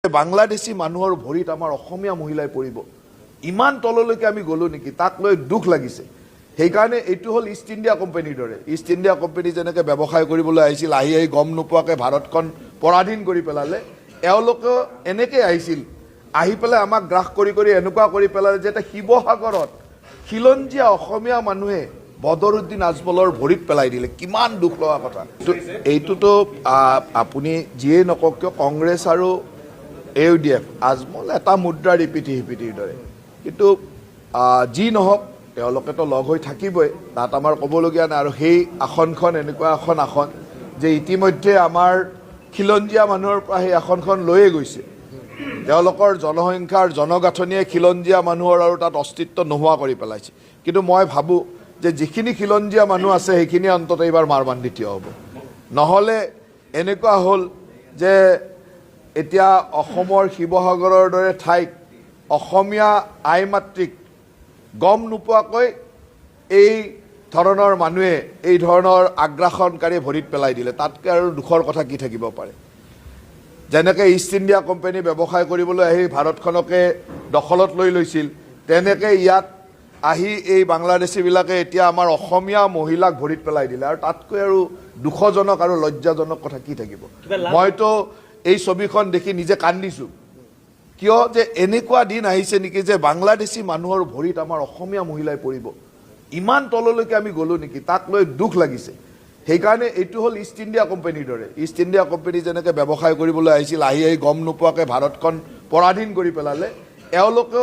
বাংলাদেশী মানুহৰ ভৰিত আমাৰ অসমীয়া মহিলাই পৰিব ইমান তললৈকে আমি গলো নেকি তাক লৈ দুখ লাগিছে সেইকাৰণে এইটো হল ইষ্ট ইণ্ডিয়া কোম্পানীৰ দৰে ইষ্ট ইণ্ডিয়া কোম্পানী যেনেকৈ ব্যৱসায় কৰিবলৈ আহিছিল আহি গম নোপোৱাকৈ ভাৰতখন পৰাধীন কৰি পেলালে এওঁলোকে এনেকৈ আহিছিল আহি পেলাই আমাক গ্ৰাস কৰি এনেকুৱা কৰি পেলালে যে শিৱসাগৰত খিলঞ্জীয়া অসমীয়া মানুহে বদৰুদ্দিন আজমলৰ ভৰিত পেলাই দিলে কিমান দুখ লগা কথা এইটোতো আপুনি যিয়ে নকওক কিয় কংগ্ৰেছ আৰু AUDF আজমল এটা মুদ্ৰাৰ ইপিঠিৰ দৰে কিন্তু যি নহওক তেওঁলোকেতো লগ হৈ থাকিবই তাত আমাৰ ক'বলগীয়া নাই আৰু সেই আসনখন এনেকুৱা এখন আসন যে ইতিমধ্যে আমাৰ খিলঞ্জীয়া মানুহৰ পৰা সেই আসনখন লৈয়ে গৈছে তেওঁলোকৰ জনসংখ্যাৰ জনগাঁথনিয়ে খিলঞ্জীয়া মানুহৰ আৰু তাত অস্তিত্ব নোহোৱা কৰি পেলাইছে কিন্তু মই ভাবোঁ যে যিখিনি খিলঞ্জীয়া মানুহ আছে সেইখিনি অন্ততঃ এইবাৰ মাৰবান্ধি থিয় হ'ব নহ'লে এনেকুৱা হ'ল যে এতিয়া অসমৰ শিৱসাগৰৰ দৰে ঠাইত অসমীয়া আই মাতৃক গম নোপোৱাকৈ এই ধৰণৰ মানুহে এই ধৰণৰ আগ্ৰাসনকাৰী ভৰিত পেলাই দিলে তাতকৈ আৰু দুখৰ কথা কি থাকিব পাৰে যেনেকৈ ইষ্ট ইণ্ডিয়া কোম্পানী ব্যৱসায় কৰিবলৈ আহি ভাৰতখনকে দখলত লৈ লৈছিল তেনেকৈ ইয়াত আহি এই বাংলাদেশীবিলাকে এতিয়া আমাৰ অসমীয়া মহিলাক ভৰিত পেলাই দিলে আৰু তাতকৈ আৰু দুখজনক আৰু লজ্জাজনক কথা কি থাকিব মইতো এই ছবিখন দেখি নিজে কান্দিছোঁ কিয় যে এনেকুৱা দিন আহিছে নেকি যে বাংলাদেশী মানুহৰ ভৰিত আমাৰ অসমীয়া মহিলাই পৰিব ইমান তললৈকে আমি গলো নেকি তাক লৈ দুখ লাগিছে সেইকাৰণে এইটো হল ইষ্ট ইণ্ডিয়া কোম্পানীৰ দৰে ইষ্ট ইণ্ডিয়া কোম্পানী যেনেকৈ ব্যৱসায় কৰিবলৈ আহিছিল আহি গম নোপোৱাকৈ ভাৰতখন পৰাধীন কৰি পেলালে এওঁলোকে